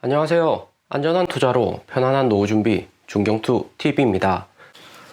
안녕하세요. 안전한 투자로 편안한 노후 준비 중경투 TV입니다.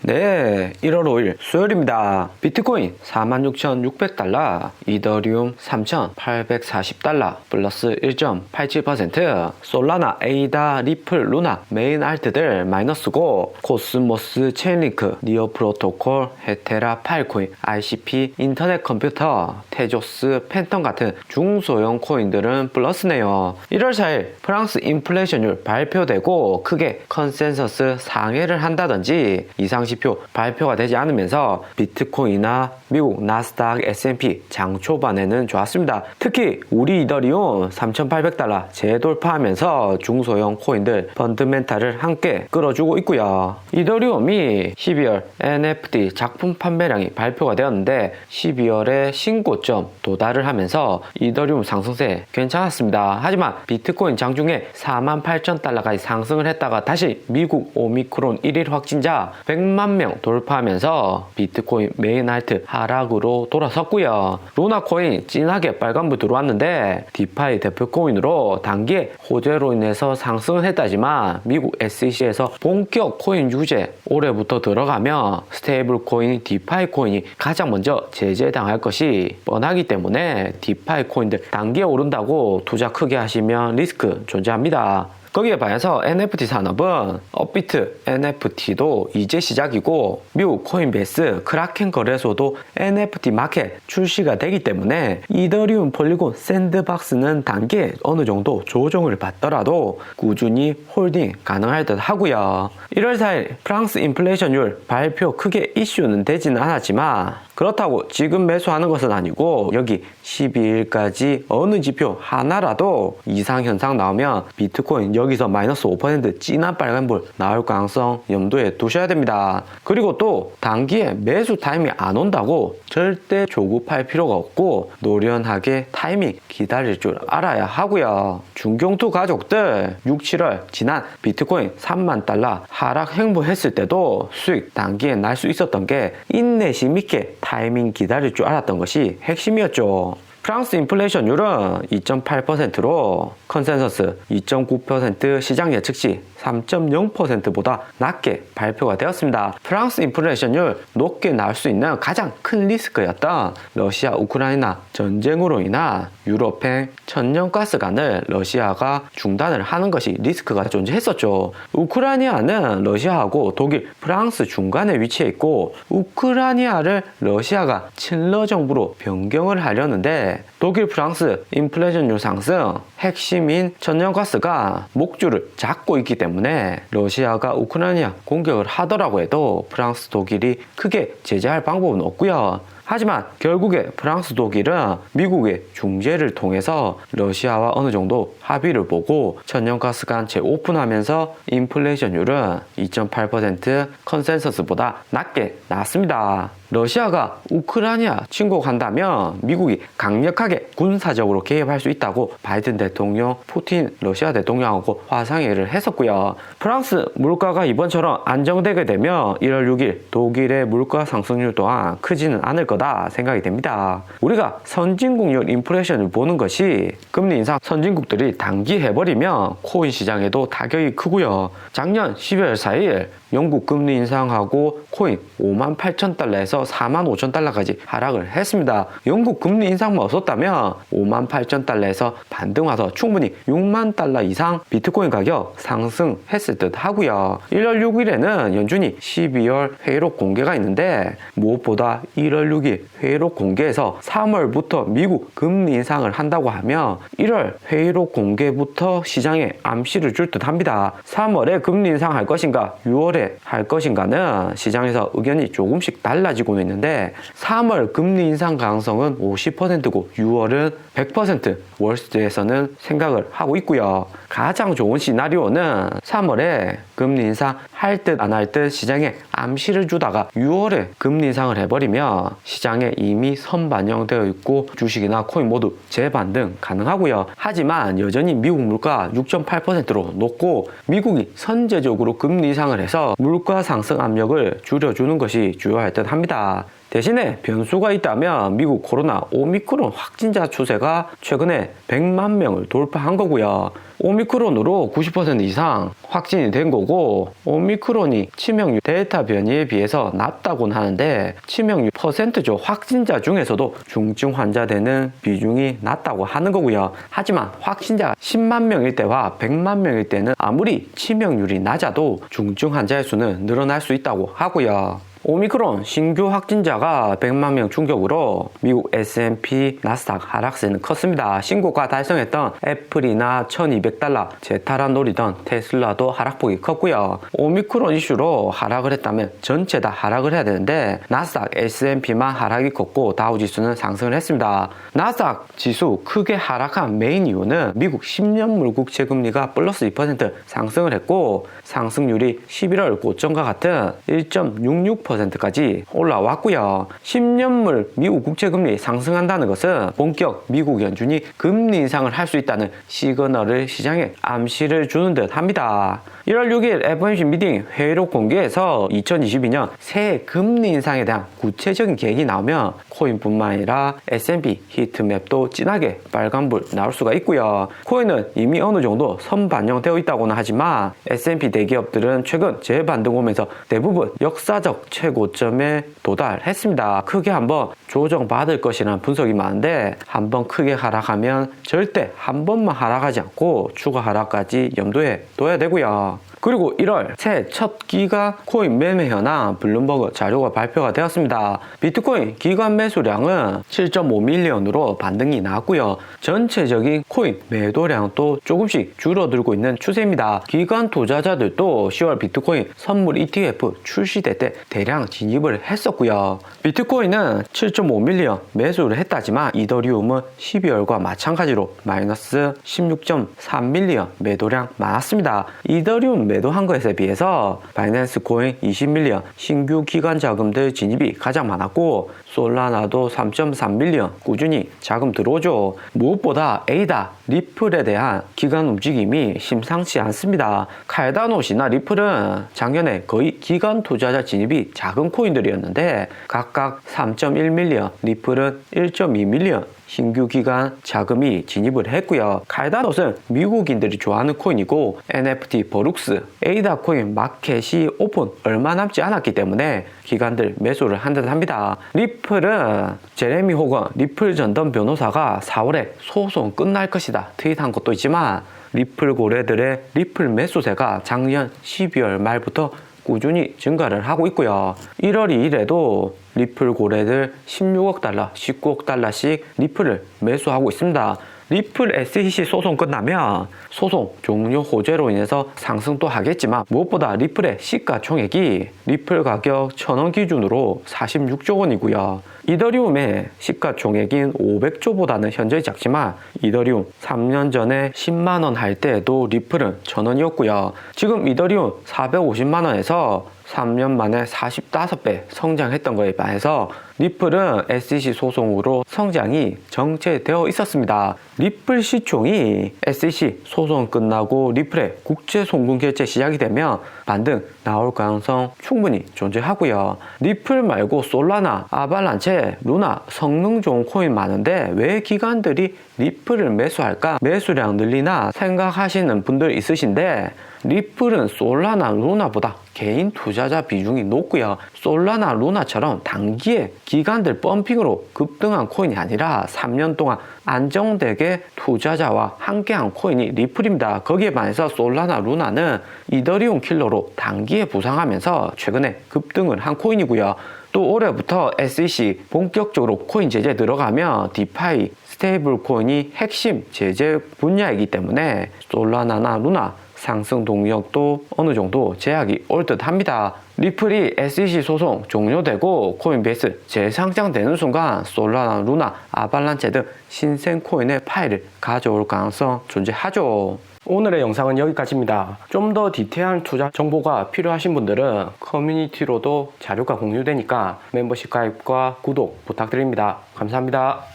네, 1월 5일 수요일입니다. 비트코인 46,600달러, 이더리움 3,840달러, 플러스 1.87%, 솔라나, 에이다, 리플, 루나, 메인 알트들 마이너스고, 코스모스, 체인링크, 니오 프로토콜, 헤테라, 파일코인, ICP, 인터넷 컴퓨터, 테조스, 팬텀 같은 중소형 코인들은 플러스네요. 1월 4일 프랑스 인플레이션율 발표되고 크게 컨센서스 상회를 한다든지 이상 지표 발표가 되지 않으면서 비트코인이나 미국 나스닥 S&P 장 초반에는 좋았습니다. 특히 우리 이더리움 3,800달러 재돌파하면서 중소형 코인들 펀드멘탈을 함께 끌어주고 있고요. 이더리움이 12월 NFT 작품 판매량이 발표가 되었는데 12월에 신고점 도달을 하면서 이더리움 상승세 괜찮았습니다. 하지만 비트코인 장중에 48,000달러까지 상승을 했다가 다시 미국 오미크론 1일 확진자 100만 명 돌파하면서 비트코인 메인 알트 하락으로 돌아섰고요. 루나코인 진하게 빨간불 들어왔는데 디파이 대표 코인으로 단기에 호재로 인해서 상승을 했다지만 미국 SEC에서 본격 코인 유제 올해부터 들어가며 스테이블 코인 디파이 코인이 가장 먼저 제재당할 것이 뻔하기 때문에 디파이 코인들 단기에 오른다고 투자 크게 하시면 리스크 존재합니다. 거기에 반해서 NFT 산업은 업비트 NFT도 이제 시작이고 미국 코인베이스 크라켄 거래소도 NFT 마켓 출시가 되기 때문에 이더리움 폴리곤 샌드박스는 단기에 어느 정도 조정을 받더라도 꾸준히 홀딩 가능할 듯 하고요. 1월 4일 프랑스 인플레이션율 발표 크게 이슈는 되지는 않았지만 그렇다고 지금 매수하는 것은 아니고 여기 12일까지 어느 지표 하나라도 이상 현상 나오면 비트코인 여기서 마이너스 5% 진한 빨간불 나올 가능성 염두에 두셔야 됩니다. 그리고 또 단기에 매수 타이밍이 안 온다고 절대 조급할 필요가 없고 노련하게 타이밍 기다릴 줄 알아야 하고요. 중경투 가족들 6, 7월 지난 비트코인 3만 달러 하락 행보했을 때도 수익 단기에 날 수 있었던 게 인내심 있게 타이밍 기다릴 줄 알았던 것이 핵심이었죠. 프랑스 인플레이션율은 2.8%로 컨센서스 2.9% 시장 예측시 3.0%보다 낮게 발표가 되었습니다. 프랑스 인플레이션율 높게 나올 수 있는 가장 큰 리스크였던 러시아 우크라이나 전쟁으로 인한 유럽행 천연가스관을 러시아가 중단을 하는 것이 리스크가 존재했었죠. 우크라이나는 러시아하고 독일, 프랑스 중간에 위치해 있고 우크라이나를 러시아가 친러 정부로 변경을 하려는데 독일, 프랑스 인플레이션율 상승 핵심인 천연가스가 목줄을 잡고 있기 때문에 러시아가 우크라이나 공격을 하더라고 해도 프랑스, 독일이 크게 제재할 방법은 없고요. 하지만 결국에 프랑스, 독일은 미국의 중재를 통해서 러시아와 어느 정도 합의를 보고 천연가스관 재오픈하면서 인플레이션율은 2.8% 컨센서스보다 낮게 나왔습니다. 러시아가 우크라이나 침공한다면 미국이 강력하게 군사적으로 개입할 수 있다고 바이든 대통령, 푸틴 러시아 대통령하고 화상회의를 했었고요. 프랑스 물가가 이번처럼 안정되게 되면 1월 6일 독일의 물가 상승률 또한 크지는 않을 거다 생각이 됩니다. 우리가 선진국률 인플레이션을 보는 것이 금리 인상 선진국들이 단기 해버리면 코인 시장에도 타격이 크고요. 작년 12월 4일 영국 금리 인상하고 코인 58,000달러에서 45,000달러까지 하락을 했습니다. 영국 금리 인상만 없었다면 58,000달러에서 반등 와서 충분히 6만 달러 이상 비트코인 가격 상승했을 듯 하고요. 1월 6일에는 연준이 12월 회의록 공개가 있는데 무엇보다 1월 6일 회의록 공개에서 3월부터 미국 금리 인상을 한다고 하면 1월 회의록 공개부터 시장에 암시를 줄 듯 합니다. 3월에 금리 인상할 것인가 6월에 할 것인가는 시장에서 의견이 조금씩 달라지고 있는데 3월 금리 인상 가능성은 50%고 6월은 100% 월스트에서는 생각을 하고 있고요. 가장 좋은 시나리오는 3월에 금리 인상 할 듯 안 할 듯 시장에 암시를 주다가 6월에 금리 인상을 해버리면 시장에 이미 선반영되어 있고 주식이나 코인 모두 재반등 가능하고요. 하지만 여전히 미국 물가 6.8%로 높고 미국이 선제적으로 금리 인상을 해서 물가 상승 압력을 줄여주는 것이 주요할 듯 합니다. 대신에 변수가 있다면 미국 코로나 오미크론 확진자 추세가 최근에 100만 명을 돌파한 거고요. 오미크론으로 90% 이상 확진이 된 거고, 오미크론이 치명률 델타 변이에 비해서 낮다고는 하는데 치명률 퍼센트죠. 확진자 중에서도 중증 환자 되는 비중이 낮다고 하는 거고요. 하지만 확진자가 10만 명일 때와 100만 명일 때는 아무리 치명률이 낮아도 중증 환자의 수는 늘어날 수 있다고 하고요. 오미크론 신규 확진자가 100만 명 충격으로 미국 S&P 나스닥 하락세는 컸습니다. 신고가 달성했던 애플이나 $1200 재탈환 노리던 테슬라도 하락폭이 컸고요. 오미크론 이슈로 하락을 했다면 전체 다 하락을 해야 되는데 나스닥 S&P만 하락이 컸고 다우지수는 상승을 했습니다. 나스닥 지수 크게 하락한 메인 이유는 미국 10년 물국채 금리가 플러스 2% 상승을 했고 상승률이 11월 고점과 같은 1.66%까지 올라왔고요. 10년물 미국 국채금리 상승한다는 것은 본격 미국 연준이 금리 인상을 할 수 있다는 시그널을 시장에 암시를 주는 듯 합니다. 1월 6일 FOMC 미팅 회의록 공개에서 2022년 새해 금리 인상에 대한 구체적인 계획이 나오면 코인뿐만 아니라 S&P 히트맵도 진하게 빨간불 나올 수가 있고요. 코인은 이미 어느 정도 선반영되어 있다고는 하지만 S&P 대기업들은 최근 재반등 오면서 대부분 역사적 최고점에 도달했습니다. 크게 한번 조정받을 것이라는 분석이 많은데 한번 크게 하락하면 절대 한 번만 하락하지 않고 추가 하락까지 염두에 둬야 되고요. 그리고 1월 새해 첫 기간 코인 매매 현황 블룸버그 자료가 발표가 되었습니다. 비트코인 기간 매수량은 7.5밀리언으로 반등이 나왔고요. 전체적인 코인 매도량도 조금씩 줄어들고 있는 추세입니다. 기관 투자자들도 10월 비트코인 선물 ETF 출시될 때 대량 진입을 했었고요. 비트코인은 7.5밀리언 매수를 했다지만 이더리움은 12월과 마찬가지로 마이너스 16.3밀리언 매도량 많았습니다. 이더리움 매도한 것에 비해서 바이낸스 코인 20밀리언 신규 기관 자금들 진입이 가장 많았고 솔라나도 3.3밀리언 꾸준히 자금 들어오죠. 무엇보다 에이다, 리플에 대한 기관 움직임이 심상치 않습니다. 칼다노시나 리플은 작년에 거의 기관 투자자 진입이 작은 코인들이었는데 각각 3.1밀리언, 리플은 1.2밀리언 신규 기관 자금이 진입을 했고요. 칼다노스는 미국인들이 좋아하는 코인이고 NFT 버룩스, 에이다 코인 마켓이 오픈 얼마 남지 않았기 때문에 기관들 매수를 한 듯 합니다. 리플은 제레미 호건 리플 전담 변호사가 4월에 소송 끝날 것이다 트윗한 것도 있지만 리플 고래들의 리플 매수세가 작년 12월 말부터 꾸준히 증가를 하고 있고요. 1월 2일에도 리플 고래들 16억 달러, 19억 달러씩 리플을 매수하고 있습니다. 리플 SEC 소송 끝나면 소송 종료 호재로 인해서 상승도 하겠지만 무엇보다 리플의 시가총액이 리플 가격 1,000원 기준으로 46조 원이고요. 이더리움의 시가총액인 500조보다는 현저히 작지만 이더리움 3년 전에 10만원 할 때도 리플은 1,000원이었고요. 지금 이더리움 450만원에서 3년 만에 45배 성장했던 거에 반해서 리플은 SEC 소송으로 성장이 정체되어 있었습니다. 리플 시총이 SEC 소송 끝나고 리플의 국제 송금 결제 시작이 되면 반등 나올 가능성 충분히 존재하고요. 리플 말고 솔라나, 아발란체, 루나 성능 좋은 코인 많은데 왜 기관들이 리플을 매수할까? 매수량 늘리나 생각하시는 분들 있으신데 리플은 솔라나, 루나보다 개인 투자자 비중이 높고요. 솔라나, 루나처럼 단기에 기관들 펌핑으로 급등한 코인이 아니라 3년 동안 안정되게 투자자와 함께한 코인이 리플입니다. 거기에 반해서 솔라나, 루나는 이더리움 킬러로 단기에 부상하면서 최근에 급등을 한 코인이고요. 또 올해부터 SEC 본격적으로 코인 제재 들어가면 디파이, 스테이블 코인이 핵심 제재 분야이기 때문에 솔라나나 루나 상승 동력도 어느 정도 제약이 올 듯 합니다. 리플이 SEC 소송 종료되고 코인베이스 재상장되는 순간 솔라나, 루나, 아발란체 등 신생 코인의 파일을 가져올 가능성 존재하죠. 오늘의 영상은 여기까지입니다. 좀 더 디테일한 투자 정보가 필요하신 분들은 커뮤니티로도 자료가 공유되니까 멤버십 가입과 구독 부탁드립니다. 감사합니다.